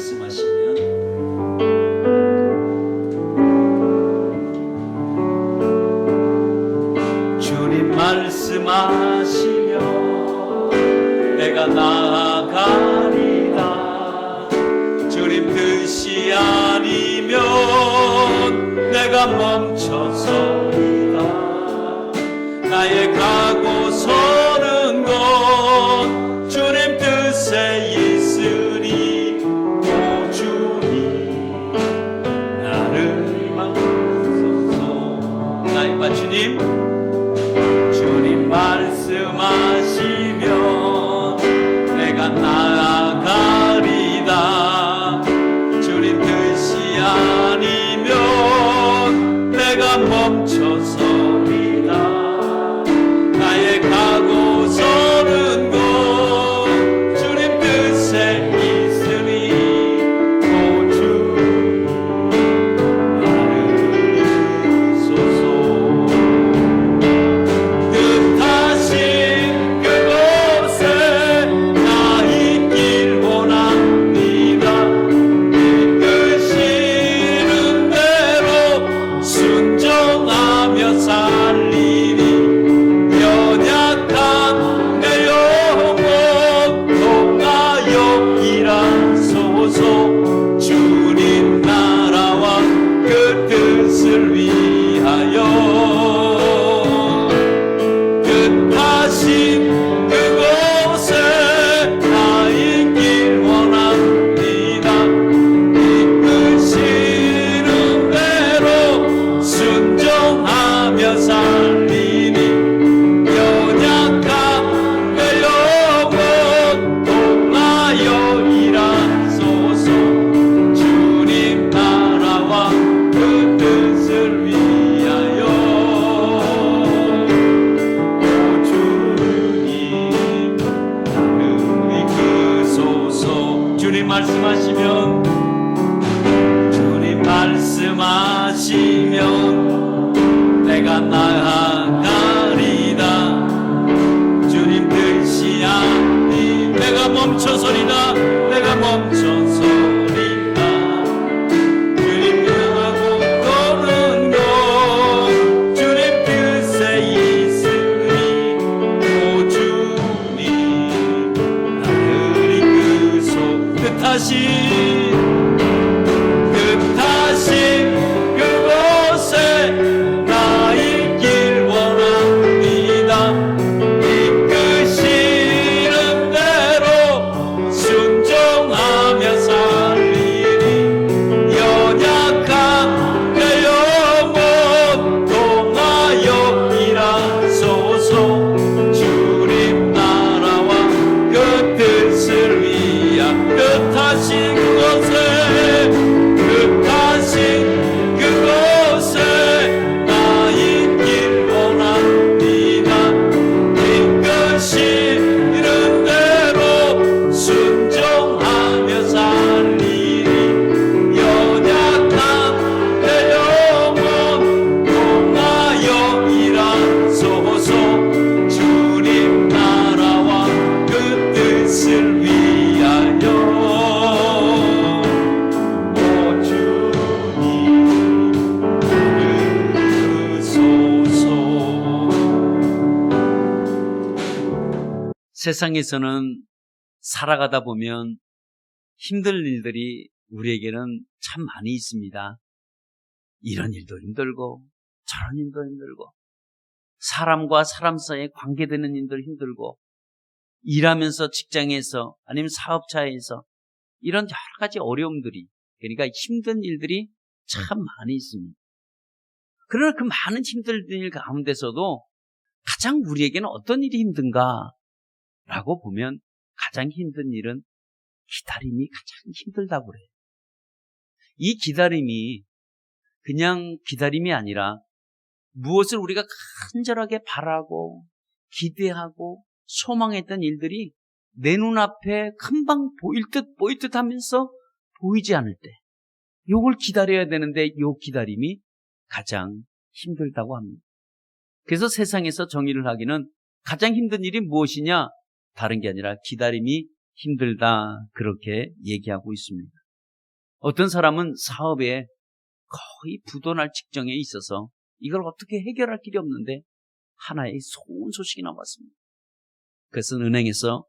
말씀하시면 주님 말씀하시면 내가 나아가리라. 주님 뜻이 아니면 내가 멈춰서리라. 나의 가고 서는 것 주님 뜻에 있으니 오 주님 나를 임하소서. 나의 바 주님 말씀하시면 내가 나아가리다. 주님 뜻이 아니면 내가 멈춰서리다. 나의 가고 서는 곳 주님 뜻에 있으니 오 주님 나를 이루소서. 뜻하신 그곳에 나 있길 원합니다. 이끄시는 대로 순종하며 살리니 연약한 내 영혼 통하여 일하소서. 주님 나라와 그 뜻을 위하여 뜻하신 그곳에 나 있길 원합니다. 이끄시는 대로 순종하며 살리니 연약한 내 영혼 통하여 일하소서. 주님 나라와 그 뜻을 위하여 오 주님 나를 이끄소서. 주님 말씀하시면 내가 나아가리다. 주님 뜻이 아니 내가 멈춰서리다. 내가 멈춰서리다. 주님 명하고 떠는 것 주님 뜻에 있으니 오 주님 나를 이끄소. 뜻하신 그곳에 나 있길 원합니다. 이끄시는 대로 순종하며 살리니 연약한 내 영혼 통하여 일하소서. 주님 나라와 그 뜻을 위한 뜻하신 그곳에 나 있길 원합니다. 이끄시는 대로 순종하며 살리니 연약한 내 영혼 통하여 일하소서. 주님 나라와 그 뜻을 위하여 오 주님 세상에서는 살아가다 보면 힘든 일들이 우리에게는 참 많이 있습니다. 이런 일도 힘들고 저런 일도 힘들고 사람과 사람 사이에 관계되는 일도 힘들고 일하면서 직장에서 아니면 사업자에서 이런 여러 가지 어려움들이 그러니까 힘든 일들이 참 많이 있습니다. 그러나 그 많은 힘든 일 가운데서도 가장 우리에게는 어떤 일이 힘든가? 라고 보면 가장 힘든 일은 기다림이 가장 힘들다고 그래요. 이 기다림이 그냥 기다림이 아니라 무엇을 우리가 간절하게 바라고 기대하고 소망했던 일들이 내 눈앞에 금방 보일 듯 하면서 보이지 않을 때 요걸 기다려야 되는데 요 기다림이 가장 힘들다고 합니다. 그래서 세상에서 정의를 하기는 가장 힘든 일이 무엇이냐? 다른 게 아니라 기다림이 힘들다 그렇게 얘기하고 있습니다. 어떤 사람은 사업에 거의 부도날 직전에 있어서 이걸 어떻게 해결할 길이 없는데 하나의 좋은 소식이 나왔습니다. 그래서 은행에서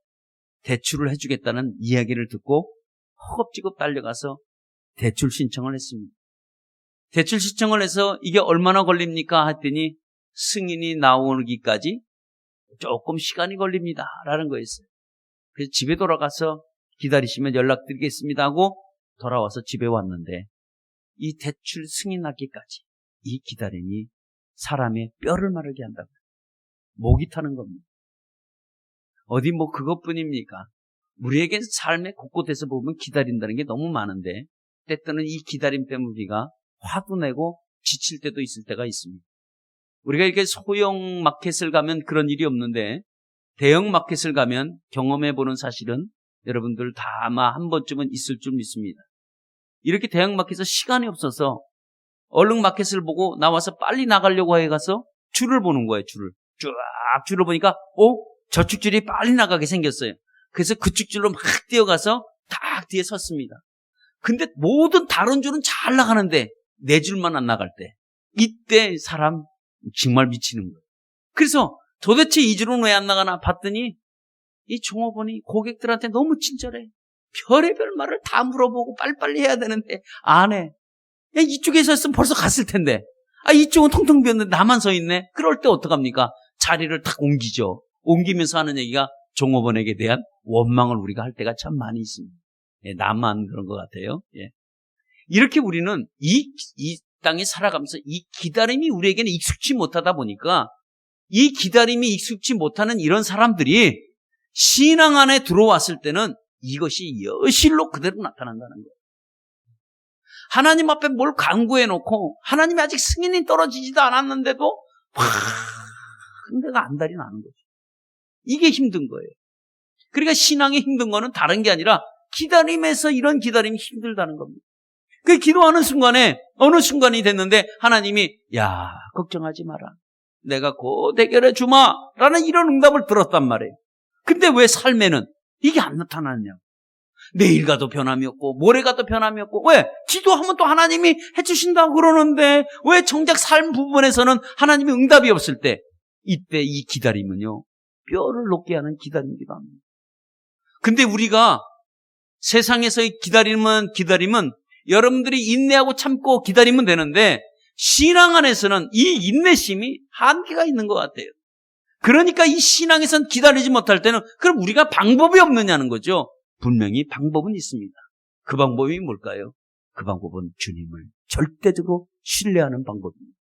대출을 해주겠다는 이야기를 듣고 허겁지겁 달려가서 대출 신청을 했습니다. 대출 신청을 해서 이게 얼마나 걸립니까? 했더니 승인이 나오기까지 조금 시간이 걸립니다. 라는 거였어요. 그래서 집에 돌아가서 기다리시면 연락드리겠습니다 하고 돌아와서 집에 왔는데 이 대출 승인하기까지 이 기다림이 사람의 뼈를 마르게 한다고요. 목이 타는 겁니다. 어디 뭐 그것뿐입니까? 우리에게 삶의 곳곳에서 보면 기다린다는 게 너무 많은데 때때는 이 기다림 때문에 우리가 화도 내고 지칠 때도 있을 때가 있습니다. 우리가 이렇게 소형 마켓을 가면 그런 일이 없는데 대형 마켓을 가면 경험해보는 사실은 여러분들 다 아마 한 번쯤은 있을 줄 믿습니다. 이렇게 대형 마켓에서 시간이 없어서 얼른 마켓을 보고 나와서 빨리 나가려고 해가서 줄을 보는 거예요. 줄을 보니까 저축줄이 빨리 나가게 생겼어요. 그래서 그 축줄로 막 뛰어가서 딱 뒤에 섰습니다. 근데 모든 다른 줄은 잘 나가는데 내 줄만 안 나갈 때 이때 사람 정말 미치는 거예요. 그래서 도대체 이 줄은 왜 안 나가나 봤더니 이 종업원이 고객들한테 너무 친절해. 별의별 말을 다 물어보고 빨리빨리 해야 되는데 안 해. 야, 이쪽에서 했으면 벌써 갔을 텐데. 이쪽은 통통 비었는데 나만 서 있네. 그럴 때 어떡합니까? 자리를 탁 옮기죠. 옮기면서 하는 얘기가 종업원에게 대한 원망을 우리가 할 때가 참 많이 있습니다. 예, 나만 그런 것 같아요. 예. 이렇게 우리는 이 땅에 살아가면서 이 기다림이 우리에게는 익숙치 못하다 보니까 이 기다림이 익숙치 못하는 이런 사람들이 신앙 안에 들어왔을 때는 이것이 여실로 그대로 나타난다는 거예요. 하나님 앞에 뭘 간구해놓고 하나님이 아직 승인이 떨어지지도 않았는데도 내가 안달이 나는 거죠. 이게 힘든 거예요. 그러니까 신앙이 힘든 거는 다른 게 아니라 기다림에서 이런 기다림이 힘들다는 겁니다. 그 기도하는 순간에 어느 순간이 됐는데 하나님이 야 걱정하지 마라. 내가 곧 해결해 주마 라는 이런 응답을 들었단 말이에요. 근데 왜 삶에는 이게 안 나타나냐? 내일 가도 변함이 없고 모레 가도 변함이 없고 왜? 기도하면 또 하나님이 해주신다고 그러는데 왜 정작 삶 부분에서는 하나님이 응답이 없을 때 이때 이 기다림은요 뼈를 녹게 하는 기다림이기도 합니다. 근데 우리가 세상에서의 기다림은 여러분들이 인내하고 참고 기다리면 되는데 신앙 안에서는 이 인내심이 한계가 있는 것 같아요. 그러니까 이 신앙에선 기다리지 못할 때는 그럼 우리가 방법이 없느냐는 거죠. 분명히 방법은 있습니다. 그 방법이 뭘까요? 그 방법은 주님을 절대적으로 신뢰하는 방법입니다.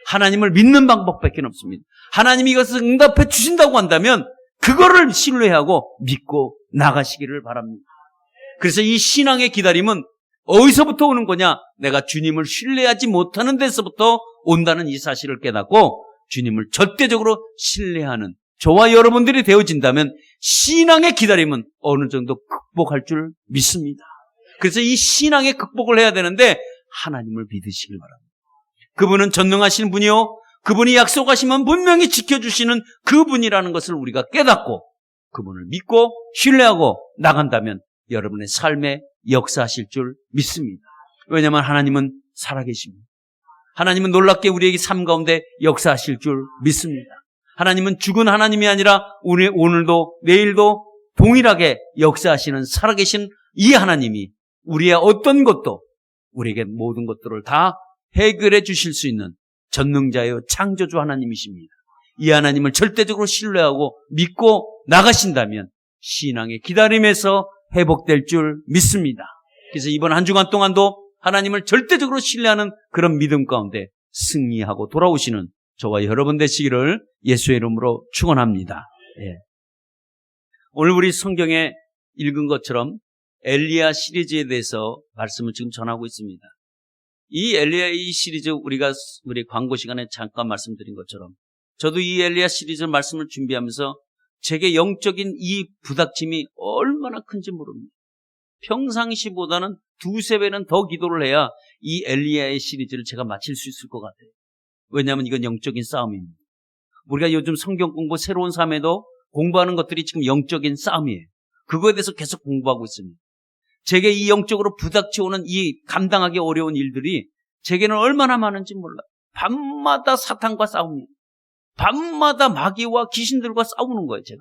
하나님을 믿는 방법밖에 없습니다. 하나님이 이것을 응답해 주신다고 한다면 그거를 신뢰하고 믿고 나가시기를 바랍니다. 그래서 이 신앙의 기다림은 어디서부터 오는 거냐? 내가 주님을 신뢰하지 못하는 데서부터 온다는 이 사실을 깨닫고 주님을 절대적으로 신뢰하는 저와 여러분들이 되어진다면 신앙의 기다림은 어느 정도 극복할 줄 믿습니다. 그래서 이 신앙의 극복을 해야 되는데 하나님을 믿으시길 바랍니다. 그분은 전능하신 분이요. 그분이 약속하시면 분명히 지켜주시는 그분이라는 것을 우리가 깨닫고 그분을 믿고 신뢰하고 나간다면 여러분의 삶에 역사하실 줄 믿습니다. 왜냐하면 하나님은 살아계십니다. 하나님은 놀랍게 우리에게 삶 가운데 역사하실 줄 믿습니다. 하나님은 죽은 하나님이 아니라 오늘도 내일도 동일하게 역사하시는 살아계신 이 하나님이 우리의 어떤 것도 우리에게 모든 것들을 다 해결해 주실 수 있는 전능자요 창조주 하나님이십니다. 이 하나님을 절대적으로 신뢰하고 믿고 나가신다면 신앙의 기다림에서 회복될 줄 믿습니다. 그래서 이번 한 주간 동안도 하나님을 절대적으로 신뢰하는 그런 믿음 가운데 승리하고 돌아오시는 저와 여러분 되시기를 예수의 이름으로 축원합니다. 예. 오늘 우리 성경에 읽은 것처럼 엘리야 시리즈에 대해서 말씀을 지금 전하고 있습니다. 이 엘리야 시리즈 우리 광고 시간에 잠깐 말씀드린 것처럼 저도 이 엘리야 시리즈 말씀을 준비하면서 제게 영적인 이 부닥침이 얼마나 큰지 모릅니다. 평상시보다는 두세 배는 더 기도를 해야 이 엘리야의 시리즈를 제가 마칠 수 있을 것 같아요. 왜냐하면 이건 영적인 싸움입니다. 우리가 요즘 성경 공부 새로운 삶에도 공부하는 것들이 지금 영적인 싸움이에요. 그거에 대해서 계속 공부하고 있습니다. 제게 이 영적으로 부닥쳐오는 이 감당하기 어려운 일들이 제게는 얼마나 많은지 몰라요. 밤마다 사탄과 싸웁니다. 밤마다 마귀와 귀신들과 싸우는 거예요, 제가.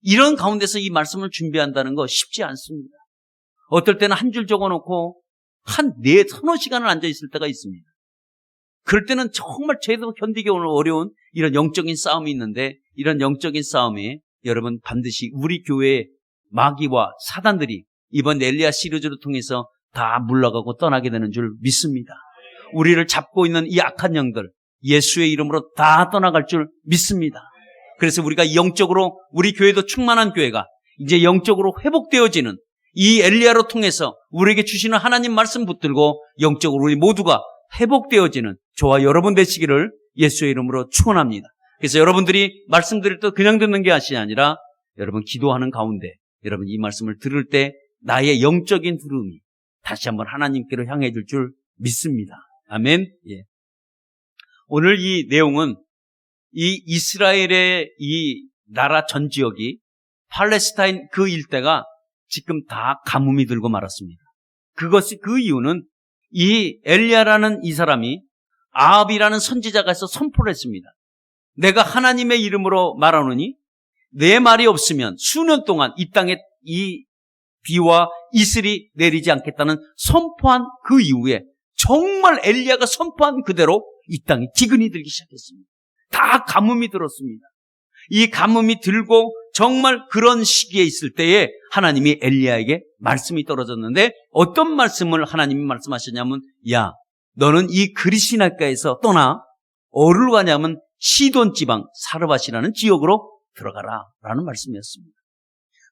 이런 가운데서 이 말씀을 준비한다는 거 쉽지 않습니다. 어떨 때는 한 줄 적어놓고 한 4-3-4시간을 앉아있을 때가 있습니다. 그럴 때는 정말 저희도 견디기 어려운 이런 영적인 싸움이 있는데, 이런 영적인 싸움에 여러분 반드시 우리 교회의 마귀와 사단들이 이번 엘리야 시리즈를 통해서 다 물러가고 떠나게 되는 줄 믿습니다. 우리를 잡고 있는 이 악한 영들 예수의 이름으로 다 떠나갈 줄 믿습니다. 그래서 우리가 영적으로 우리 교회도 충만한 교회가 이제 영적으로 회복되어지는 이 엘리야로 통해서 우리에게 주시는 하나님 말씀 붙들고 영적으로 우리 모두가 회복되어지는 저와 여러분 되시기를 예수의 이름으로 축원합니다. 그래서 여러분들이 말씀 드릴 때 그냥 듣는 게 아니라 여러분 기도하는 가운데 여러분 이 말씀을 들을 때 나의 영적인 들음이 다시 한번 하나님께로 향해 줄 줄 믿습니다. 아멘. 예. 오늘 이 내용은 이 이스라엘의 이 나라 전 지역이 팔레스타인 그 일대가 지금 다 가뭄이 들고 말았습니다. 그 이유는 이 엘리야라는 이 사람이 아합이라는 선지자가 있어 선포를 했습니다. 내가 하나님의 이름으로 말하노니 내 말이 없으면 수년 동안 이 땅에 이 비와 이슬이 내리지 않겠다는 선포한 그 이후에 정말 엘리야가 선포한 그대로 이 땅이 기근이 들기 시작했습니다. 다 가뭄이 들었습니다. 이 가뭄이 들고 정말 그런 시기에 있을 때에 하나님이 엘리야에게 말씀이 떨어졌는데 어떤 말씀을 하나님이 말씀하셨냐면 야 너는 이 그리시나가에서 떠나 어디로 가냐면 시돈 지방 사르밧이라는 지역으로 들어가라 라는 말씀이었습니다.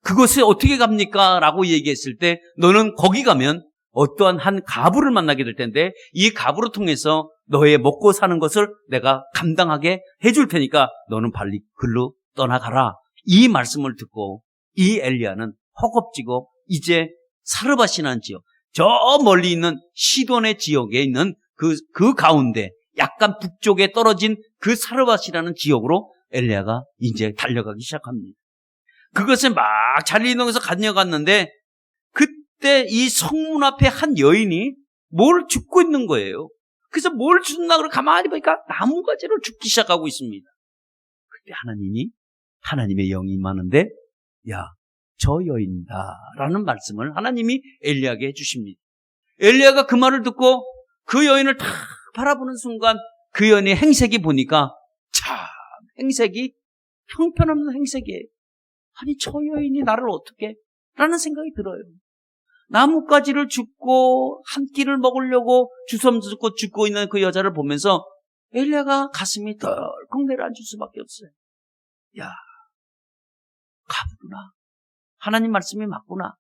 그것에 어떻게 갑니까? 라고 얘기했을 때 너는 거기 가면 어떠한 한 가부를 만나게 될 텐데 이 가부를 통해서 너의 먹고 사는 것을 내가 감당하게 해줄 테니까 너는 빨리 글로 떠나가라. 이 말씀을 듣고 이 엘리야는 허겁지겁 이제 사르밧이라는 지역, 저 멀리 있는 시돈의 지역에 있는 그 가운데 약간 북쪽에 떨어진 그 사르밧이라는 지역으로 엘리야가 이제 달려가기 시작합니다. 그것을 막 잘리동에서 달려갔는데 그때 이 성문 앞에 한 여인이 뭘 줍고 있는 거예요. 그래서 뭘 줍나 그러고 가만히 보니까 나무가지를 줍기 시작하고 있습니다. 그때 하나님의 영이 임하는데 야, 저 여인이다 라는 말씀을 하나님이 엘리야에게 해주십니다. 엘리야가 그 말을 듣고 그 여인을 다 바라보는 순간 그 여인의 행색이 보니까 참 행색이 형편없는 행색이에요. 아니 저 여인이 나를 어떻게 라는 생각이 들어요. 나뭇가지를 줍고 한 끼를 먹으려고 주섬주고 줍고 있는 그 여자를 보면서 엘리야가 가슴이 덜컥 내려앉을 수밖에 없어요. 야, 가부구나. 하나님 말씀이 맞구나.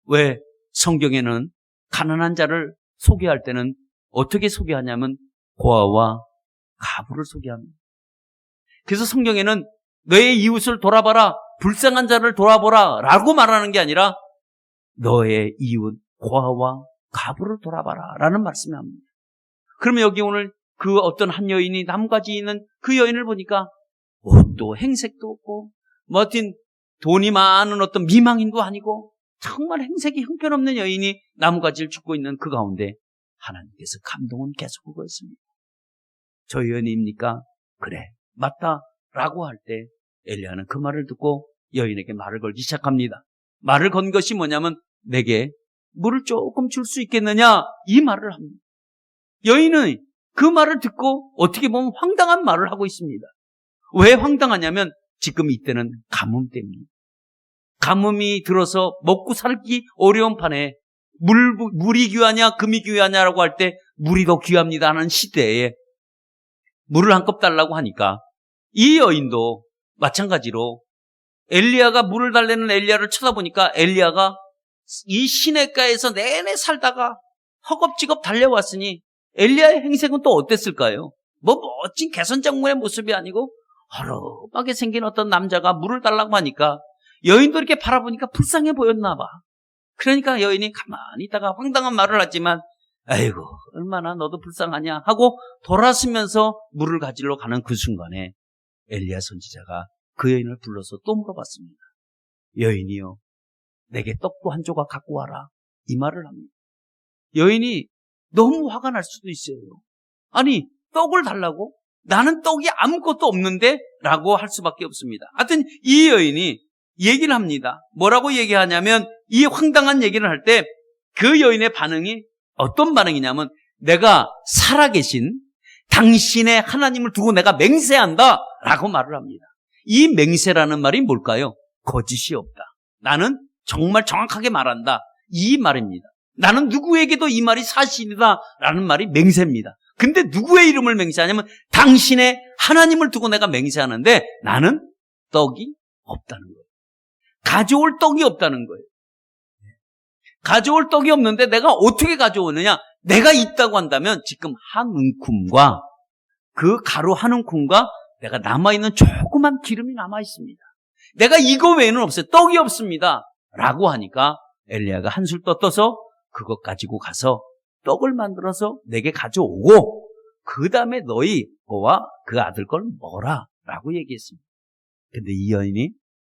왜? 성경에는 가난한 자를 소개할 때는 어떻게 소개하냐면 고아와 가부를 소개합니다. 그래서 성경에는 너의 이웃을 돌아봐라, 불쌍한 자를 돌아보라 라고 말하는 게 아니라 너의 이웃 고아와 가부를 돌아봐라 라는 말씀이 합니다. 그러면 여기 오늘 그 어떤 한 여인이 나뭇가지 있는 그 여인을 보니까 옷도 행색도 없고 멋진 돈이 많은 어떤 미망인도 아니고 정말 행색이 형편없는 여인이 나뭇가지를 줍고 있는 그 가운데 하나님께서 감동은 계속 하고 있습니다. 저 여인입니까? 그래 맞다 라고 할 때 엘리야는 그 말을 듣고 여인에게 말을 걸기 시작합니다. 말을 건 것이 뭐냐면 내게 물을 조금 줄 수 있겠느냐 이 말을 합니다. 여인은 그 말을 듣고 어떻게 보면 황당한 말을 하고 있습니다. 왜 황당하냐면 지금 이때는 가뭄 때문입니다. 가뭄이 들어서 먹고 살기 어려운 판에 물이 귀하냐 금이 귀하냐라고 할 때 물이 더 귀합니다 하는 시대에 물을 한 컵 달라고 하니까 이 여인도 마찬가지로 엘리야가 물을 달래는 엘리야를 쳐다보니까 엘리야가 이 시냇가에서 내내 살다가 허겁지겁 달려왔으니 엘리야의 행색은 또 어땠을까요? 뭐 멋진 개선장군의 모습이 아니고 허름하게 생긴 어떤 남자가 물을 달라고 하니까 여인도 이렇게 바라보니까 불쌍해 보였나 봐. 그러니까 여인이 가만히 있다가 황당한 말을 하지만 아이고 얼마나 너도 불쌍하냐 하고 돌아서면서 물을 가지러 가는 그 순간에 엘리야 선지자가 그 여인을 불러서 또 물어봤습니다. 여인이요 내게 떡도 한 조각 갖고 와라. 이 말을 합니다. 여인이 너무 화가 날 수도 있어요. 아니, 떡을 달라고? 나는 떡이 아무것도 없는데? 라고 할 수밖에 없습니다. 하여튼 이 여인이 얘기를 합니다. 뭐라고 얘기하냐면 이 황당한 얘기를 할 때 그 여인의 반응이 어떤 반응이냐면 내가 살아계신 당신의 하나님을 두고 내가 맹세한다 라고 말을 합니다. 이 맹세라는 말이 뭘까요? 거짓이 없다. 나는 정말 정확하게 말한다. 이 말입니다. 나는 누구에게도 이 말이 사실이다 라는 말이 맹세입니다. 근데 누구의 이름을 맹세하냐면 당신의 하나님을 두고 내가 맹세하는데 나는 떡이 없다는 거예요. 가져올 떡이 없다는 거예요. 가져올 떡이 없는데 내가 어떻게 가져오느냐? 내가 있다고 한다면 지금 한 움큼과 그 가루 한 움큼과 내가 남아있는 조그만 기름이 남아있습니다. 내가 이거 외에는 없어요. 떡이 없습니다. 라고 하니까 엘리야가 한술 떠서 그것 가지고 가서 떡을 만들어서 내게 가져오고 그 다음에 너와 그 아들 걸 먹어라 라고 얘기했습니다. 근데 이 여인이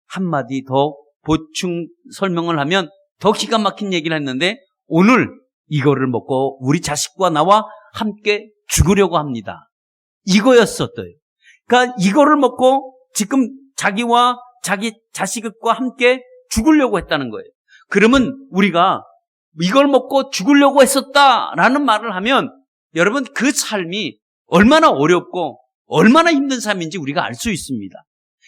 한마디 더 보충 설명을 하면 더 기가 막힌 얘기를 했는데 오늘 이거를 먹고 우리 자식과 나와 함께 죽으려고 합니다. 이거였었어요. 그러니까 이거를 먹고 지금 자기와 자기 자식과 함께 죽으려고 했다는 거예요. 그러면 우리가 이걸 먹고 죽으려고 했었다라는 말을 하면 여러분 그 삶이 얼마나 어렵고 얼마나 힘든 삶인지 우리가 알 수 있습니다.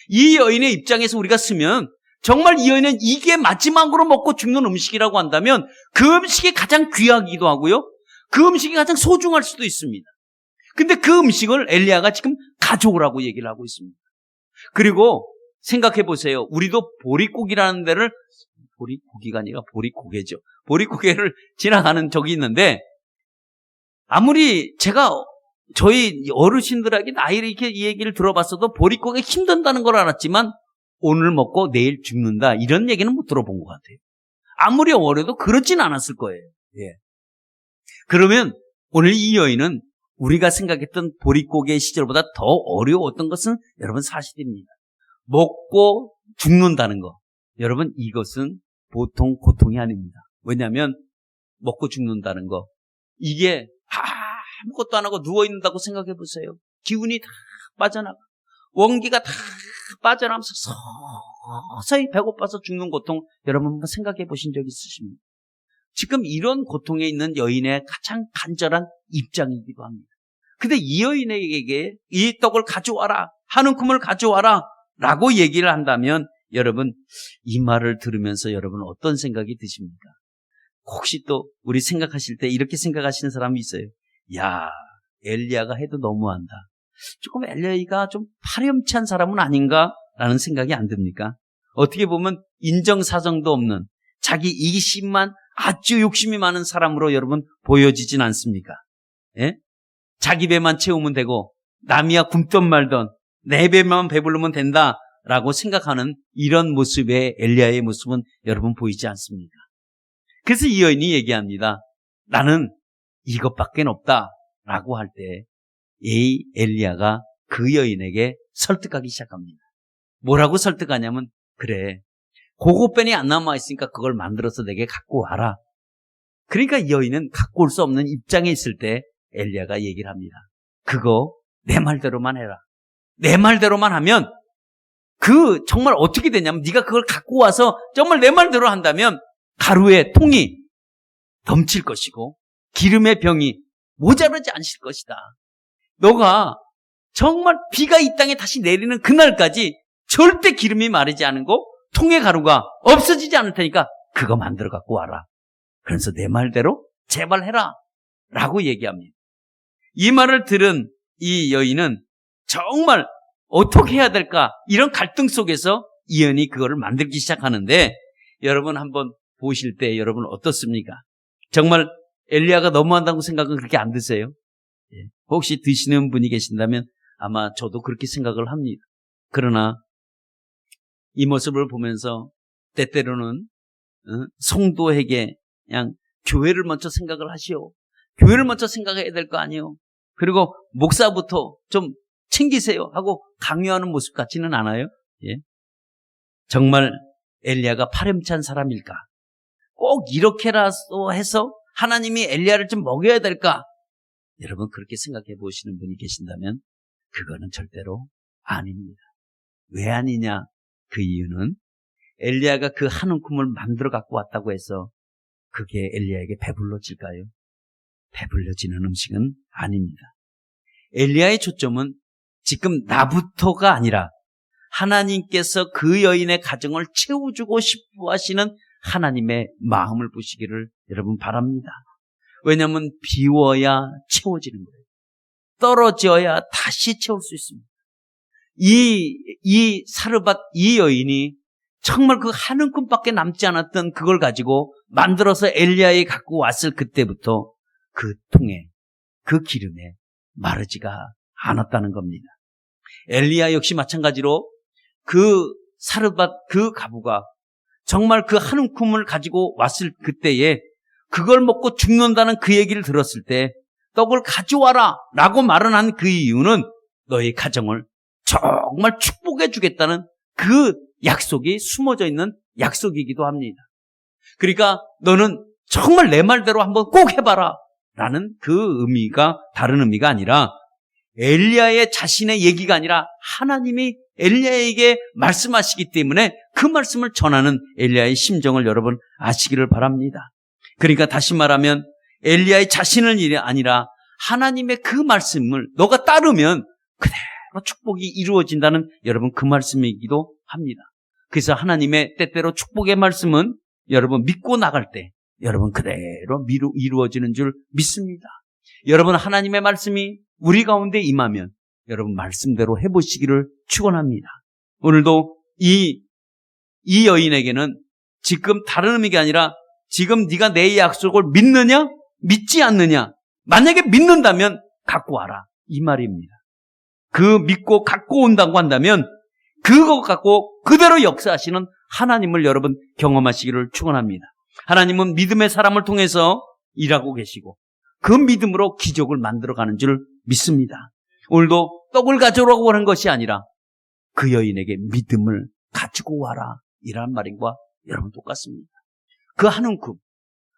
이 여인의 입장에서 우리가 쓰면 정말 이 여인은 이게 마지막으로 먹고 죽는 음식이라고 한다면 그 음식이 가장 귀하기도 하고요. 그 음식이 가장 소중할 수도 있습니다. 근데 그 음식을 엘리야가 지금 가져오라고 얘기를 하고 있습니다. 그리고 생각해 보세요. 우리도 보릿고기라는 데를 보릿고기가 아니라 보릿고개죠. 보릿고개를 지나가는 적이 있는데 아무리 제가 저희 어르신들에게 나이를 이렇게 이 얘기를 들어봤어도 보릿고개 힘든다는 걸 알았지만 오늘 먹고 내일 죽는다 이런 얘기는 못 들어본 것 같아요. 아무리 어려도 그렇진 않았을 거예요. 예. 그러면 오늘 이 여인은 우리가 생각했던 보릿고개 시절보다 더 어려웠던 것은 여러분 사실입니다. 먹고 죽는다는 거. 여러분 이것은 보통 고통이 아닙니다. 왜냐하면 먹고 죽는다는 거. 이게 아무것도 안 하고 누워있는다고 생각해 보세요. 기운이 다 빠져나가. 원기가 다 빠져나가면서 서서히 배고파서 죽는 고통 여러분 한번 생각해 보신 적 있으십니까? 지금 이런 고통에 있는 여인의 가장 간절한 입장이기도 합니다. 근데 이 여인에게 이 떡을 가져와라, 한 움큼을 가져와라 라고 얘기를 한다면 여러분 이 말을 들으면서 여러분 어떤 생각이 드십니까? 혹시 또 우리 생각하실 때 이렇게 생각하시는 사람이 있어요. 야, 엘리야가 해도 너무한다. 조금 엘리야가 좀 파렴치한 사람은 아닌가? 라는 생각이 안 듭니까? 어떻게 보면 인정사정도 없는 자기 이기심만 아주 욕심이 많은 사람으로 여러분 보여지진 않습니까? 예? 자기 배만 채우면 되고 남이야 굶던 말던 내 배만 배부르면 된다라고 생각하는 이런 모습의 엘리야의 모습은 여러분 보이지 않습니까? 그래서 이 여인이 얘기합니다. 나는 이것밖에 없다라고 할 때 이 엘리야가 그 여인에게 설득하기 시작합니다. 뭐라고 설득하냐면 그래, 그것뿐이 안 남아있으니까 그걸 만들어서 내게 갖고 와라. 그러니까 이 여인은 갖고 올 수 없는 입장에 있을 때 엘리야가 얘기를 합니다. 그거 내 말대로만 해라. 내 말대로만 하면 그 정말 어떻게 되냐면 네가 그걸 갖고 와서 정말 내 말대로 한다면 가루의 통이 넘칠 것이고 기름의 병이 모자라지 않을 것이다. 너가 정말 비가 이 땅에 다시 내리는 그날까지 절대 기름이 마르지 않고 통의 가루가 없어지지 않을 테니까 그거 만들어 갖고 와라. 그래서 내 말대로 제발 해라 라고 얘기합니다. 이 말을 들은 이 여인은 정말 어떻게 해야 될까 이런 갈등 속에서 이 여인이 그거를 만들기 시작하는데 여러분 한번 보실 때 여러분 어떻습니까? 정말 엘리야가 너무한다고 생각은 그렇게 안 드세요? 혹시 드시는 분이 계신다면 아마 저도 그렇게 생각을 합니다. 그러나 이 모습을 보면서 때때로는 성도에게 그냥 교회를 먼저 생각을 하시오. 교회를 먼저 생각해야 될 거 아니에요. 그리고 목사부터 좀 챙기세요 하고 강요하는 모습 같지는 않아요. 예? 정말 엘리야가 파렴치한 사람일까? 꼭 이렇게라도 해서 하나님이 엘리야를 좀 먹여야 될까? 여러분 그렇게 생각해 보시는 분이 계신다면 그거는 절대로 아닙니다. 왜 아니냐? 그 이유는 엘리야가 그 한 움큼을 만들어 갖고 왔다고 해서 그게 엘리야에게 배불러질까요? 배불러지는 음식은 아닙니다. 엘리야의 초점은 지금 나부터가 아니라 하나님께서 그 여인의 가정을 채워주고 싶어 하시는 하나님의 마음을 보시기를 여러분 바랍니다. 왜냐하면 비워야 채워지는 거예요. 떨어져야 다시 채울 수 있습니다. 이 사르밧 이 여인이 정말 그 한 움큼밖에 남지 않았던 그걸 가지고 만들어서 엘리야에 갖고 왔을 그때부터 그 통에 그 기름에 마르지가 않았다는 겁니다. 엘리야 역시 마찬가지로 그 사르밧 그 가부가 정말 그 한 움큼을 가지고 왔을 그때에 그걸 먹고 죽는다는 그 얘기를 들었을 때 떡을 가져와라 라고 말을 한 그 이유는 너의 가정을 정말 축복해 주겠다는 그 약속이 숨어져 있는 약속이기도 합니다. 그러니까 너는 정말 내 말대로 한번 꼭 해봐라 라는 그 의미가 다른 의미가 아니라 엘리야의 자신의 얘기가 아니라 하나님이 엘리야에게 말씀하시기 때문에 그 말씀을 전하는 엘리야의 심정을 여러분 아시기를 바랍니다. 그러니까 다시 말하면 엘리야의 자신을 일이 아니라 하나님의 그 말씀을 너가 따르면 그대로 축복이 이루어진다는 여러분 그 말씀이기도 합니다. 그래서 하나님의 때때로 축복의 말씀은 여러분 믿고 나갈 때 여러분 그대로 이루어지는 줄 믿습니다. 여러분 하나님의 말씀이 우리 가운데 임하면 여러분 말씀대로 해보시기를 축원합니다. 오늘도 이 여인에게는 지금 다른 의미가 아니라 지금 네가 내 약속을 믿느냐 믿지 않느냐, 만약에 믿는다면 갖고 와라 이 말입니다. 그 믿고 갖고 온다고 한다면 그거 갖고 그대로 역사하시는 하나님을 여러분 경험하시기를 축원합니다. 하나님은 믿음의 사람을 통해서 일하고 계시고 그 믿음으로 기적을 만들어가는 줄 믿습니다. 오늘도 떡을 가져오라고 하는 것이 아니라 그 여인에게 믿음을 가지고 와라 이라는 말인과 여러분 똑같습니다. 그 한 움큼,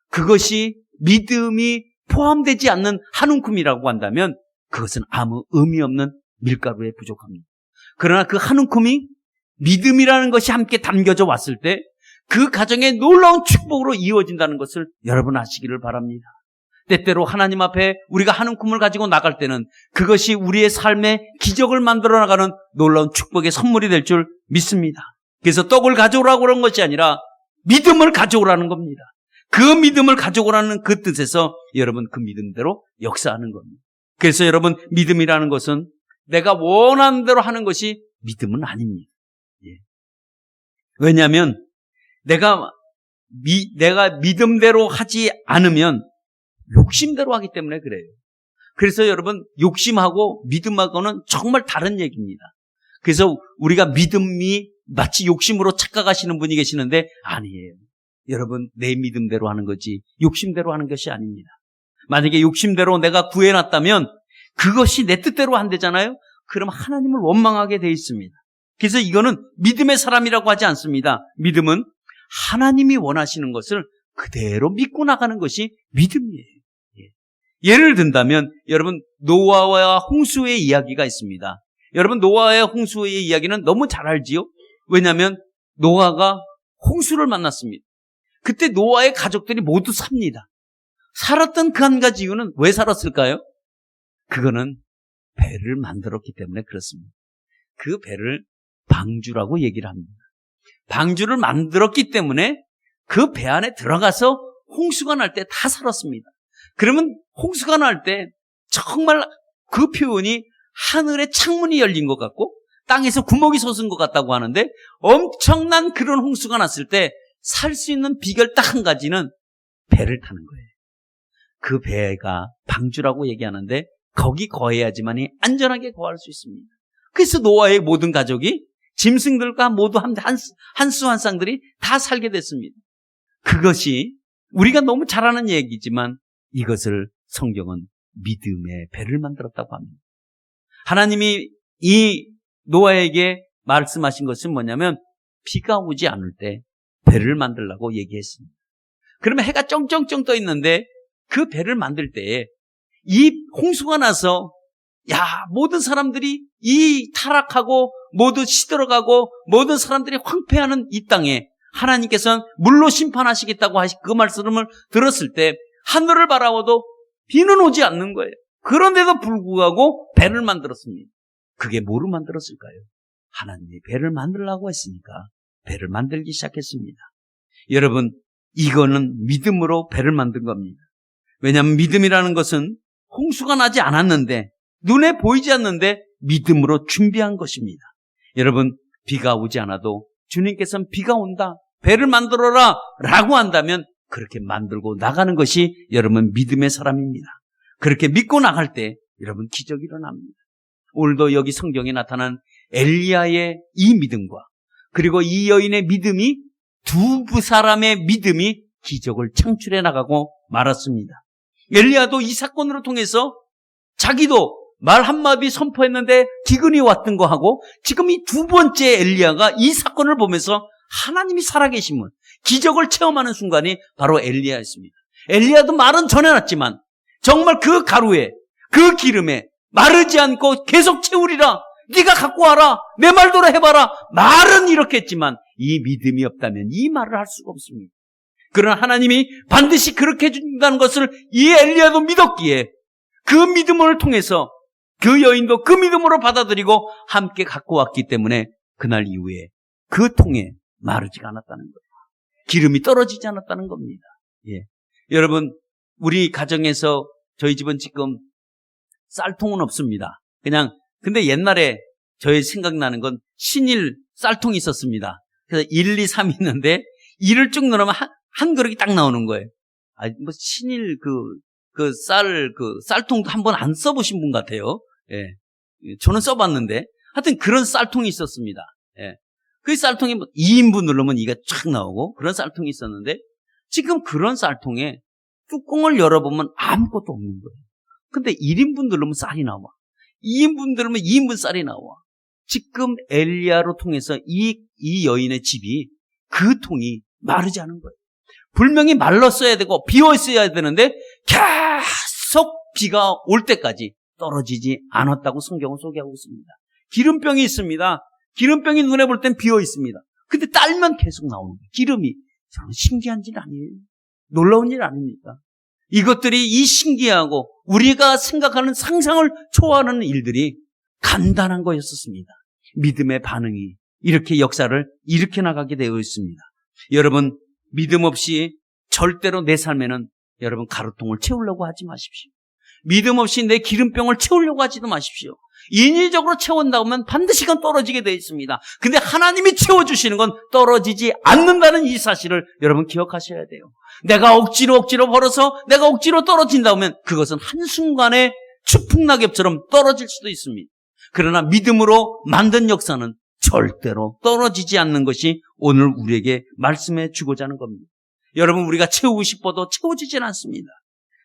그것이 믿음이 포함되지 않는 한 움큼이라고 한다면 그것은 아무 의미 없는 밀가루에 부족합니다. 그러나 그 한 움큼이 믿음이라는 것이 함께 담겨져 왔을 때 그 가정의 놀라운 축복으로 이루어진다는 것을 여러분 아시기를 바랍니다. 때때로 하나님 앞에 우리가 한 움큼을 가지고 나갈 때는 그것이 우리의 삶에 기적을 만들어 나가는 놀라운 축복의 선물이 될 줄 믿습니다. 그래서 떡을 가져오라고 그런 것이 아니라 믿음을 가져오라는 겁니다. 그 믿음을 가져오라는 그 뜻에서 여러분 그 믿음대로 역사하는 겁니다. 그래서 여러분 믿음이라는 것은 내가 원하는 대로 하는 것이 믿음은 아닙니다. 예. 왜냐하면 내가 믿음대로 하지 않으면 욕심대로 하기 때문에 그래요. 그래서 여러분 욕심하고 믿음하고는 정말 다른 얘기입니다. 그래서 우리가 믿음이 마치 욕심으로 착각하시는 분이 계시는데 아니에요. 여러분 내 믿음대로 하는 거지 욕심대로 하는 것이 아닙니다. 만약에 욕심대로 내가 구해놨다면 그것이 내 뜻대로 안 되잖아요. 그럼 하나님을 원망하게 돼 있습니다. 그래서 이거는 믿음의 사람이라고 하지 않습니다. 믿음은 하나님이 원하시는 것을 그대로 믿고 나가는 것이 믿음이에요. 예를 든다면 여러분 노아와 홍수의 이야기가 있습니다. 여러분 노아의 홍수의 이야기는 너무 잘 알지요? 왜냐하면 노아가 홍수를 만났습니다. 그때 노아의 가족들이 모두 삽니다. 살았던 그 한 가지 이유는 왜 살았을까요? 그거는 배를 만들었기 때문에 그렇습니다. 그 배를 방주라고 얘기를 합니다. 방주를 만들었기 때문에 그 배 안에 들어가서 홍수가 날 때 다 살았습니다. 그러면 홍수가 날 때 정말 그 표현이 하늘에 창문이 열린 것 같고 땅에서 구멍이 솟은 것 같다고 하는데 엄청난 그런 홍수가 났을 때 살 수 있는 비결 딱 한 가지는 배를 타는 거예요. 그 배가 방주라고 얘기하는데 거기 거해야지만이 안전하게 거할 수 있습니다. 그래서 노아의 모든 가족이 짐승들과 모두 한 수 한 쌍들이 다 살게 됐습니다. 그것이 우리가 너무 잘 아는 얘기지만 이것을 성경은 믿음의 배를 만들었다고 합니다. 하나님이 이 노아에게 말씀하신 것은 뭐냐면 비가 오지 않을 때 배를 만들라고 얘기했습니다. 그러면 해가 쩡쩡쩡 떠 있는데 그 배를 만들 때에 이 홍수가 나서 모든 사람들이 이 타락하고 모두 시들어가고 모든 사람들이 황폐하는 이 땅에 하나님께서는 물로 심판하시겠다고 하신 그 말씀을 들었을 때 하늘을 바라봐도 비는 오지 않는 거예요. 그런데도 불구하고 배를 만들었습니다. 그게 뭐로 만들었을까요? 하나님이 배를 만들라고 했으니까 배를 만들기 시작했습니다. 여러분, 이거는 믿음으로 배를 만든 겁니다. 왜냐하면 믿음이라는 것은 홍수가 나지 않았는데, 눈에 보이지 않는데 믿음으로 준비한 것입니다. 여러분, 비가 오지 않아도 주님께서는 비가 온다, 배를 만들어라 라고 한다면 그렇게 만들고 나가는 것이 여러분 믿음의 사람입니다. 그렇게 믿고 나갈 때 여러분 기적이 일어납니다. 오늘도 여기 성경에 나타난 엘리야의 이 믿음과 그리고 이 여인의 믿음이, 두 사람의 믿음이 기적을 창출해 나가고 말았습니다. 엘리야도 이 사건으로 통해서 자기도 말 한마디 선포했는데 기근이 왔던 거 하고, 지금 이 두 번째 엘리야가 이 사건을 보면서 하나님이 살아계심을, 기적을 체험하는 순간이 바로 엘리야였습니다. 엘리야도 말은 전해놨지만 정말 그 가루에, 그 기름에 마르지 않고 계속 채우리라, 네가 갖고 와라, 내 말대로 해봐라, 말은 이렇게 했지만 이 믿음이 없다면 이 말을 할 수가 없습니다. 그러나 하나님이 반드시 그렇게 해준다는 것을 이 엘리야도 믿었기에 그 믿음을 통해서 그 여인도 그 믿음으로 받아들이고 함께 갖고 왔기 때문에 그날 이후에 그 통에 마르지가 않았다는 거예요. 기름이 떨어지지 않았다는 겁니다. 예. 여러분, 우리 가정에서 저희 집은 지금 쌀통은 없습니다. 근데 옛날에 저희 생각나는 건 신일 쌀통이 있었습니다. 그래서 1, 2, 3 있는데 1을 쭉 넣으면 한 그릇이 딱 나오는 거예요. 신일 쌀통도 한번 안 써보신 분 같아요. 예. 저는 써봤는데, 하여튼 그런 쌀통이 있었습니다. 예. 그 쌀통에 2인분 누르면 이게 쫙 나오고 그런 쌀통이 있었는데, 지금 그런 쌀통에 뚜껑을 열어보면 아무것도 없는 거예요. 근데 1인분 누르면 쌀이 나와. 2인분 누르면 2인분 쌀이 나와. 지금 엘리야로 통해서 이 여인의 집이, 그 통이 마르지 않은 거예요. 분명히 말랐어야 되고 비었어야 되는데 계속 비가 올 때까지 떨어지지 않았다고 성경은 소개하고 있습니다. 기름병이 있습니다. 기름병이 눈에 볼 땐 비어 있습니다. 근데 딸면 계속 나오는 거예요. 기름이. 저는 신기한 일 아니에요. 놀라운 일 아닙니까? 이것들이, 이 신기하고 우리가 생각하는 상상을 초월하는 일들이 간단한 거였었습니다. 믿음의 반응이 이렇게 역사를 일으켜 나가게 되어 있습니다. 여러분, 믿음 없이 절대로 내 삶에는 여러분 가루통을 채우려고 하지 마십시오. 믿음 없이 내 기름병을 채우려고 하지도 마십시오. 인위적으로 채운다고 하면 반드시 그건 떨어지게 되어 있습니다. 근데 하나님이 채워주시는 건 떨어지지 않는다는 이 사실을 여러분 기억하셔야 돼요. 내가 억지로 벌어서 내가 억지로 떨어진다고 하면 그것은 한순간에 추풍낙엽처럼 떨어질 수도 있습니다. 그러나 믿음으로 만든 역사는 절대로 떨어지지 않는 것이 오늘 우리에게 말씀해 주고자 하는 겁니다. 여러분, 우리가 채우고 싶어도 채워지질 않습니다.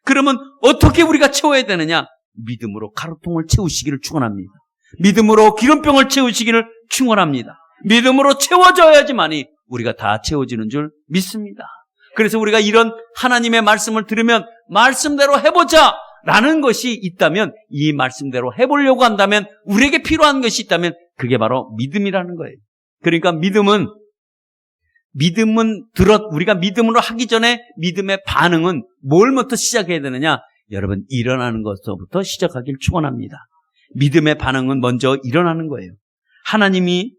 그러면 어떻게 우리가 채워야 되느냐? 믿음으로 가루통을 채우시기를 축원합니다. 믿음으로 기름병을 채우시기를 축원합니다. 믿음으로 채워져야지만이 우리가 다 채워지는 줄 믿습니다. 그래서 우리가 이런 하나님의 말씀을 들으면 말씀대로 해보자 라는 것이 있다면, 이 말씀대로 해보려고 한다면, 우리에게 필요한 것이 있다면 그게 바로 믿음이라는 거예요. 그러니까 우리가 믿음으로 하기 전에 믿음의 반응은 뭘부터 시작해야 되느냐? 여러분, 일어나는 것부터 시작하길 축원합니다. 믿음의 반응은 먼저 일어나는 거예요. 하나님이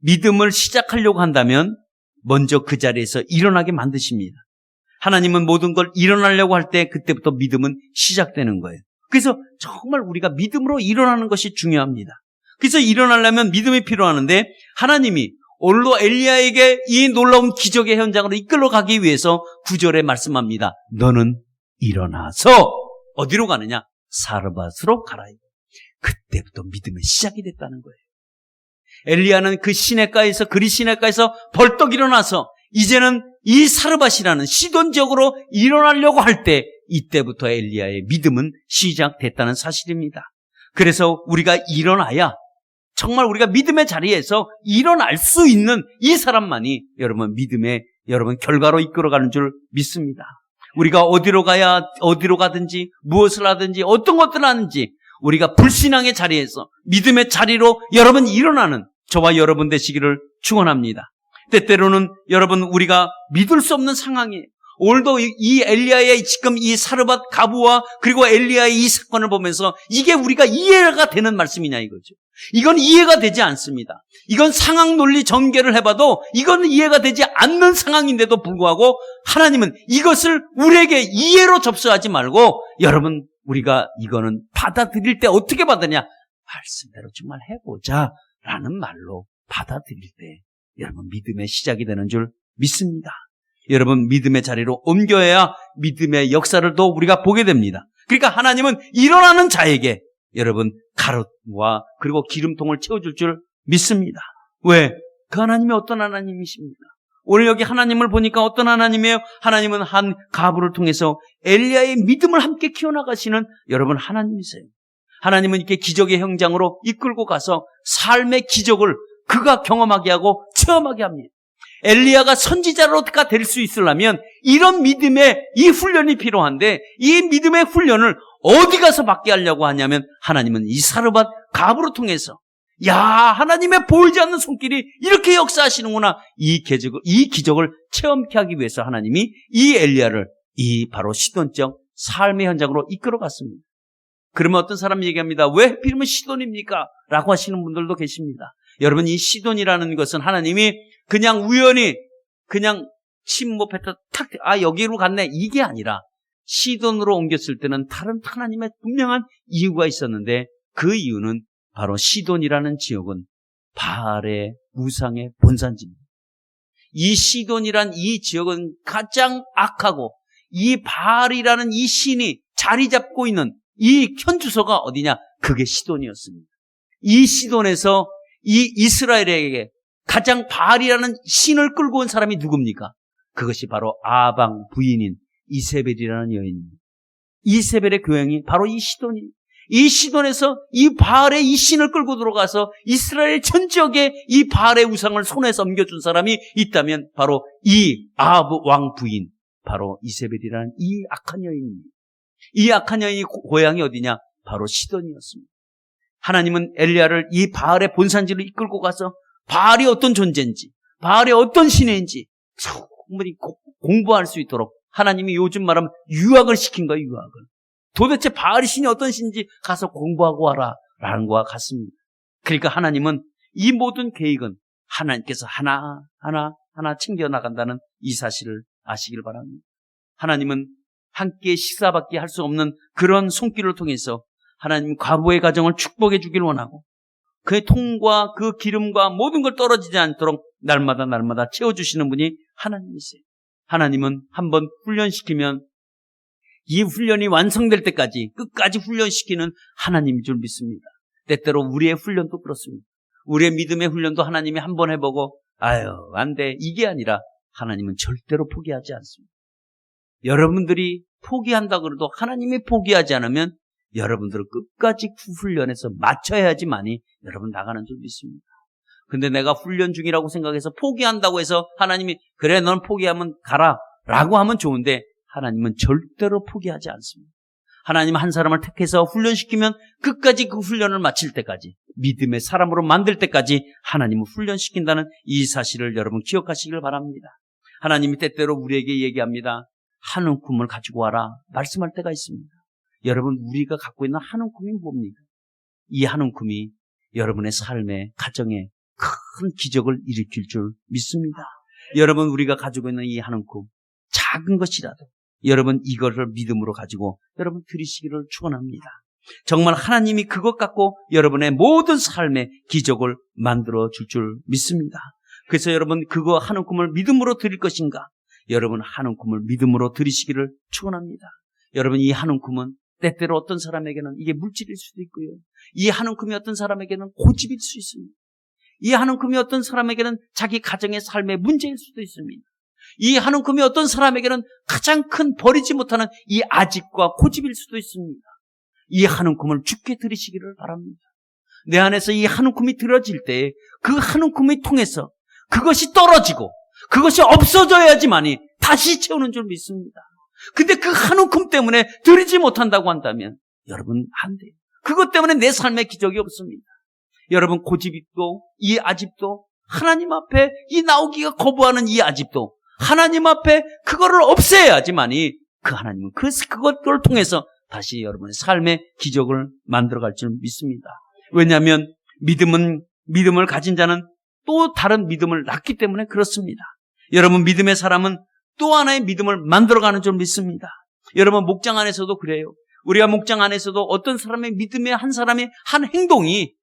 믿음을 시작하려고 한다면 먼저 그 자리에서 일어나게 만드십니다. 하나님은 모든 걸 일어나려고 할 때 그때부터 믿음은 시작되는 거예요. 그래서 정말 우리가 믿음으로 일어나는 것이 중요합니다. 그래서 일어나려면 믿음이 필요하는데, 하나님이 오늘도 엘리야에게 이 놀라운 기적의 현장으로 이끌러 가기 위해서 9절에 말씀합니다. 너는 일어나서 어디로 가느냐? 사르밧으로 가라. 그때부터 믿음의 시작이 됐다는 거예요. 엘리야는 그 시내가에서, 그리 시내가에서 벌떡 일어나서 이제는 이 사르밧이라는 시돈 지역으로 일어나려고 할 때, 이때부터 엘리야의 믿음은 시작됐다는 사실입니다. 그래서 우리가 일어나야, 정말 우리가 믿음의 자리에서 일어날 수 있는 이 사람만이 여러분 믿음의 여러분 결과로 이끌어가는 줄 믿습니다. 우리가 어디로 가든지 무엇을 하든지 어떤 것들을 하는지 우리가 불신앙의 자리에서 믿음의 자리로 여러분 일어나는 저와 여러분 되시기를 축원합니다. 때때로는 여러분 우리가 믿을 수 없는 상황이에요. 오늘도 이 엘리야의 지금 이 사르밧 가부와 그리고 엘리야의 이 사건을 보면서 이게 우리가 이해가 되는 말씀이냐 이거죠. 이건 이해가 되지 않습니다. 이건 상황 논리 전개를 해봐도 이건 이해가 되지 않는 상황인데도 불구하고 하나님은 이것을 우리에게 이해로 접수하지 말고 여러분 우리가 이거는 받아들일 때 어떻게 받느냐 말씀대로 정말 해보자 라는 말로 받아들일 때 여러분 믿음의 시작이 되는 줄 믿습니다. 여러분 믿음의 자리로 옮겨야 믿음의 역사를 또 우리가 보게 됩니다. 그러니까 하나님은 일어나는 자에게 여러분 가롯과 그리고 기름통을 채워줄 줄 믿습니다. 왜? 그 하나님이 어떤 하나님이십니까? 오늘 여기 하나님을 보니까 어떤 하나님이에요? 하나님은 한 가부를 통해서 엘리야의 믿음을 함께 키워나가시는 여러분 하나님이세요. 하나님은 이렇게 기적의 현장으로 이끌고 가서 삶의 기적을 그가 경험하게 하고 체험하게 합니다. 엘리야가 선지자로가 될 수 있으려면 이런 믿음의 이 훈련이 필요한데 이 믿음의 훈련을 어디 가서 받게 하려고 하냐면 하나님은 이 사르밧 가부를 통해서 야 하나님의 보이지 않는 손길이 이렇게 역사하시는구나 이 기적을 체험케 하기 위해서 하나님이 이 엘리야를 이 바로 시돈적 삶의 현장으로 이끌어갔습니다. 그러면 어떤 사람이 얘기합니다. 왜 하필이면 시돈입니까? 라고 하시는 분들도 계십니다. 여러분 이 시돈이라는 것은 하나님이 그냥 우연히 그냥 침묵했다 탁 여기로 갔네 이게 아니라 시돈으로 옮겼을 때는 다른 하나님의 분명한 이유가 있었는데 그 이유는 바로 시돈이라는 지역은 바알의 우상의 본산지입니다. 이 시돈이란 이 지역은 가장 악하고 이 바알이라는 이 신이 자리 잡고 있는 이 현주소가 어디냐? 그게 시돈이었습니다. 이 시돈에서 이 이스라엘에게 가장 바알이라는 신을 끌고 온 사람이 누굽니까? 그것이 바로 아방 부인인 이세벨이라는 여인입니다. 이세벨의 교양이 바로 이 시돈입니다. 이 시돈에서 이 바알의 이 신을 끌고 들어가서 이스라엘 전 지역에 이 바알의 우상을 손에서 옮겨준 사람이 있다면 바로 이 아합 왕 부인 바로 이세벨이라는 이 악한 여인입니다. 이 악한 여인이 고향이 어디냐? 바로 시돈이었습니다. 하나님은 엘리야를 이 바알의 본산지로 이끌고 가서 바알이 어떤 존재인지 바알이 어떤 신인지 충분히 공부할 수 있도록 하나님이 요즘 말하면 유학을 시킨 거예요. 유학을. 도대체 바알 신이 어떤 신인지 가서 공부하고 와라 라는 것과 같습니다. 그러니까 하나님은 이 모든 계획은 하나님께서 하나하나 챙겨나간다는 이 사실을 아시길 바랍니다. 하나님은 함께 식사밖에 할 수 없는 그런 손길을 통해서 하나님 과부의 가정을 축복해 주길 원하고 그의 통과 그 기름과 모든 걸 떨어지지 않도록 날마다 채워주시는 분이 하나님이세요. 하나님은 한번 훈련시키면 이 훈련이 완성될 때까지 끝까지 훈련시키는 하나님인 줄 믿습니다. 때때로 우리의 훈련도 그렇습니다. 우리의 믿음의 훈련도 하나님이 한번 해보고 안 돼 이게 아니라 하나님은 절대로 포기하지 않습니다. 여러분들이 포기한다 그래도 하나님이 포기하지 않으면 여러분들은 끝까지 훈련해서 맞춰야지만이 여러분 나가는 줄 믿습니다. 근데 내가 훈련 중이라고 생각해서 포기한다고 해서 하나님이 그래 넌 포기하면 가라 라고 하면 좋은데 하나님은 절대로 포기하지 않습니다. 하나님은 한 사람을 택해서 훈련시키면 끝까지 그 훈련을 마칠 때까지 믿음의 사람으로 만들 때까지 하나님은 훈련시킨다는 이 사실을 여러분 기억하시길 바랍니다. 하나님이 때때로 우리에게 얘기합니다. 한 움큼을 가지고 와라 말씀할 때가 있습니다. 여러분 우리가 갖고 있는 한 움큼이 뭡니까? 이 한 움큼이 여러분의 삶의 가정에 큰 기적을 일으킬 줄 믿습니다. 여러분 우리가 가지고 있는 이 한 움큼 작은 것이라도 여러분 이것을 믿음으로 가지고 여러분 드리시기를 축원합니다. 정말 하나님이 그것 갖고 여러분의 모든 삶의 기적을 만들어 줄 줄 믿습니다. 그래서 여러분 그거 한 움큼을 믿음으로 드릴 것인가? 여러분 한 움큼을 믿음으로 드리시기를 축원합니다. 여러분 이 한 움큼은 때때로 어떤 사람에게는 이게 물질일 수도 있고요. 이 한 움큼이 어떤 사람에게는 고집일 수 있습니다. 이 한 움큼이 어떤 사람에게는 자기 가정의 삶의 문제일 수도 있습니다. 이 한 움큼이 어떤 사람에게는 가장 큰 버리지 못하는 이 아집과 고집일 수도 있습니다. 이 한 움큼을 주께 드리시기를 바랍니다. 내 안에서 이 한 움큼이 들어질 때 그 한 움큼이 통해서 그것이 떨어지고 그것이 없어져야지만이 다시 채우는 줄 믿습니다. 근데 그 한 움큼 때문에 드리지 못한다고 한다면 여러분 안 돼요. 그것 때문에 내 삶에 기적이 없습니다. 여러분 고집도 이 아집도 하나님 앞에 이 나오기가 거부하는 이 아집도 하나님 앞에 그거를 없애야지만이 그 하나님은 그것을 통해서 다시 여러분의 삶의 기적을 만들어갈 줄 믿습니다. 왜냐하면 믿음을 가진 자는 또 다른 믿음을 낳기 때문에 그렇습니다. 여러분 믿음의 사람은 또 하나의 믿음을 만들어가는 줄 믿습니다. 여러분 목장 안에서도 그래요. 우리가 목장 안에서도 어떤 사람의 믿음의 한 사람의 한 행동이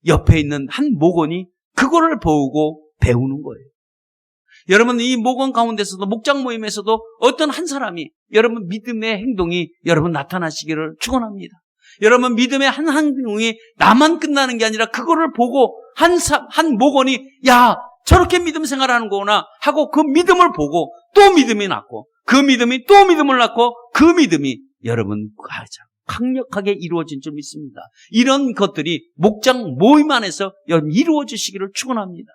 옆에 있는 한 목원이 그거를 보고 배우는 거예요. 여러분 이 목원 가운데서도 목장 모임에서도 어떤 한 사람이 여러분 믿음의 행동이 여러분 나타나시기를 축원합니다. 여러분 믿음의 한 행동이 나만 끝나는 게 아니라 그거를 보고 한 목원이 야 저렇게 믿음 생활하는 거구나 하고 그 믿음을 보고 또 믿음이 났고 그 믿음이 또 믿음을 낳고 그 믿음이 여러분 강력하게 이루어진 줄 믿습니다. 이런 것들이 목장 모임 안에서 여러분 이루어지시기를 축원합니다.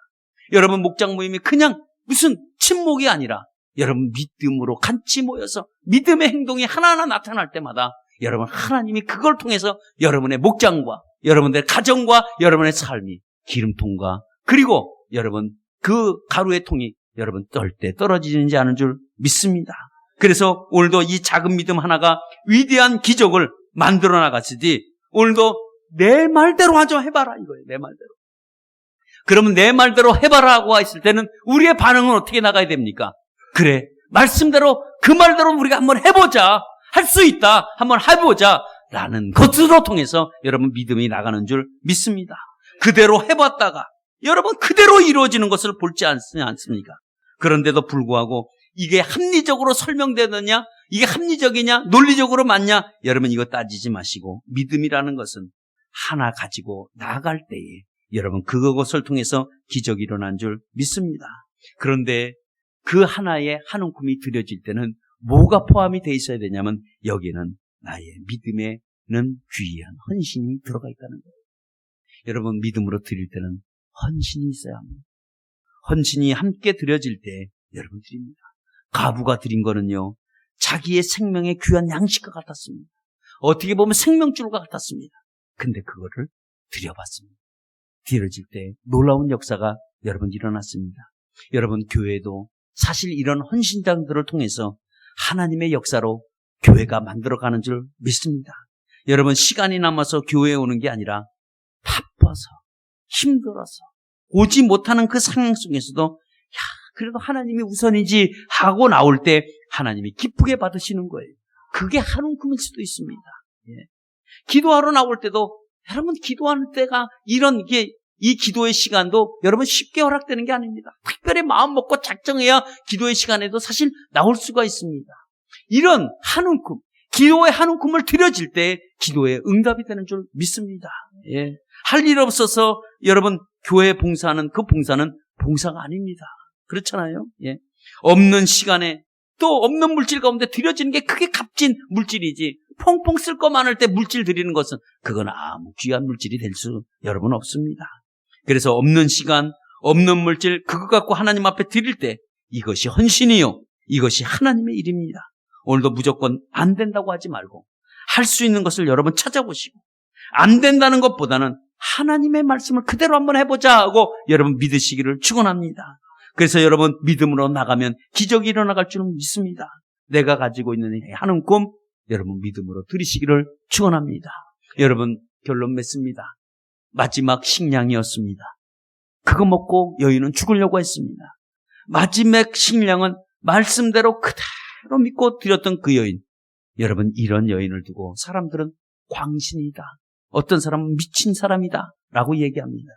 여러분 목장 모임이 그냥 무슨 친목이 아니라 여러분 믿음으로 같이 모여서 믿음의 행동이 하나하나 나타날 때마다 여러분 하나님이 그걸 통해서 여러분의 목장과 여러분들의 가정과 여러분의 삶이 기름통과 그리고 여러분 그 가루의 통이 여러분 떨 때 떨어지지 않은 줄 믿습니다. 그래서 오늘도 이 작은 믿음 하나가 위대한 기적을 만들어 나갔으니 오늘도 내 말대로 하죠. 해봐라 이거예요. 내 말대로. 그러면 내 말대로 해봐라고 했을 때는 우리의 반응은 어떻게 나가야 됩니까? 그래 말씀대로 그 말대로 우리가 한번 해보자. 할 수 있다. 한번 해보자. 라는 것으로 통해서 여러분 믿음이 나가는 줄 믿습니다. 그대로 해봤다가 여러분 그대로 이루어지는 것을 볼지 않습니까? 그런데도 불구하고 이게 합리적으로 설명되느냐? 이게 합리적이냐? 논리적으로 맞냐? 여러분 이거 따지지 마시고 믿음이라는 것은 하나 가지고 나아갈 때에 여러분 그것을 통해서 기적이 일어난 줄 믿습니다. 그런데 그 하나의 한 움큼이 드려질 때는 뭐가 포함이 돼 있어야 되냐면 여기에는 나의 믿음에는 귀한 헌신이 들어가 있다는 거예요. 여러분 믿음으로 드릴 때는 헌신이 있어야 합니다. 헌신이 함께 드려질 때 여러분 드립니다. 가부가 드린 거는요 자기의 생명의 귀한 양식과 같았습니다. 어떻게 보면 생명줄과 같았습니다. 근데 그거를 드려봤습니다. 드려질 때 놀라운 역사가 여러분 일어났습니다. 여러분 교회도 사실 이런 헌신장들을 통해서 하나님의 역사로 교회가 만들어가는 줄 믿습니다. 여러분 시간이 남아서 교회에 오는 게 아니라 바빠서 힘들어서 오지 못하는 그 상황 속에서도 그래도 하나님이 우선이지 하고 나올 때 하나님이 기쁘게 받으시는 거예요. 그게 한 움큼일 수도 있습니다. 예. 기도하러 나올 때도 여러분 기도하는 때가 이 기도의 시간도 여러분 쉽게 허락되는 게 아닙니다. 특별히 마음 먹고 작정해야 기도의 시간에도 사실 나올 수가 있습니다. 이런 한 움큼, 기도의 한 움큼을 드려질 때 기도의 응답이 되는 줄 믿습니다. 예. 할 일 없어서 여러분 교회에 봉사하는 그 봉사는 봉사가 아닙니다. 그렇잖아요. 예. 없는 시간에 또 없는 물질 가운데 드려지는 게 그게 값진 물질이지 펑펑 쓸 거 많을 때 물질 드리는 것은 그건 아무 귀한 물질이 될 수 여러분 없습니다. 그래서 없는 시간, 없는 물질 그거 갖고 하나님 앞에 드릴 때 이것이 헌신이요. 이것이 하나님의 일입니다. 오늘도 무조건 안 된다고 하지 말고 할 수 있는 것을 여러분 찾아보시고 안 된다는 것보다는 하나님의 말씀을 그대로 한번 해보자 하고 여러분 믿으시기를 축원합니다. 그래서 여러분 믿음으로 나가면 기적이 일어나갈 줄은 믿습니다. 내가 가지고 있는 한 움큼 여러분 믿음으로 드리시기를 축원합니다. 여러분 결론 맺습니다. 마지막 식량이었습니다. 그거 먹고 여인은 죽으려고 했습니다. 마지막 식량은 말씀대로 그대로 믿고 드렸던 그 여인. 여러분 이런 여인을 두고 사람들은 광신이다. 어떤 사람은 미친 사람이다 라고 얘기합니다.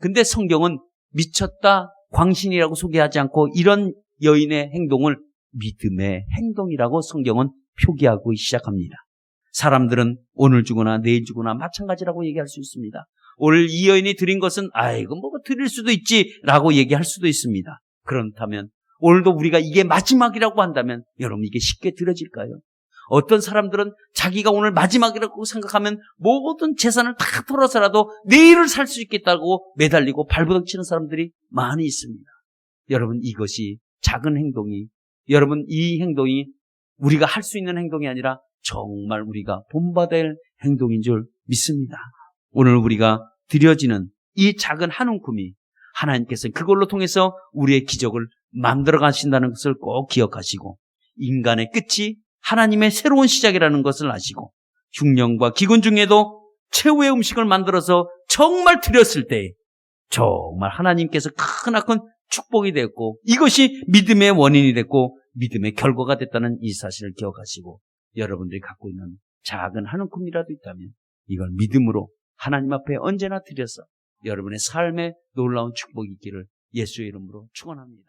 근데 성경은 미쳤다, 광신이라고 소개하지 않고 이런 여인의 행동을 믿음의 행동이라고 성경은 표기하고 시작합니다. 사람들은 오늘 주거나 내일 주거나 마찬가지라고 얘기할 수 있습니다. 오늘 이 여인이 드린 것은 이건 뭐 드릴 수도 있지라고 얘기할 수도 있습니다. 그렇다면 오늘도 우리가 이게 마지막이라고 한다면 여러분 이게 쉽게 드려질까요? 어떤 사람들은 자기가 오늘 마지막이라고 생각하면 모든 재산을 다 털어서라도 내일을 살 수 있겠다고 매달리고 발버둥치는 사람들이 많이 있습니다. 여러분, 이것이 작은 행동이, 여러분, 이 행동이 우리가 할 수 있는 행동이 아니라 정말 우리가 본받을 행동인 줄 믿습니다. 오늘 우리가 드려지는 이 작은 한 움큼이 하나님께서 그걸로 통해서 우리의 기적을 만들어 가신다는 것을 꼭 기억하시고, 인간의 끝이 하나님의 새로운 시작이라는 것을 아시고, 흉년과 기근 중에도 최후의 음식을 만들어서 정말 드렸을 때 정말 하나님께서 크나큰 축복이 됐고, 이것이 믿음의 원인이 됐고 믿음의 결과가 됐다는 이 사실을 기억하시고, 여러분들이 갖고 있는 작은 한 움큼이라도 있다면 이걸 믿음으로 하나님 앞에 언제나 드려서 여러분의 삶에 놀라운 축복이 있기를 예수의 이름으로 축원합니다.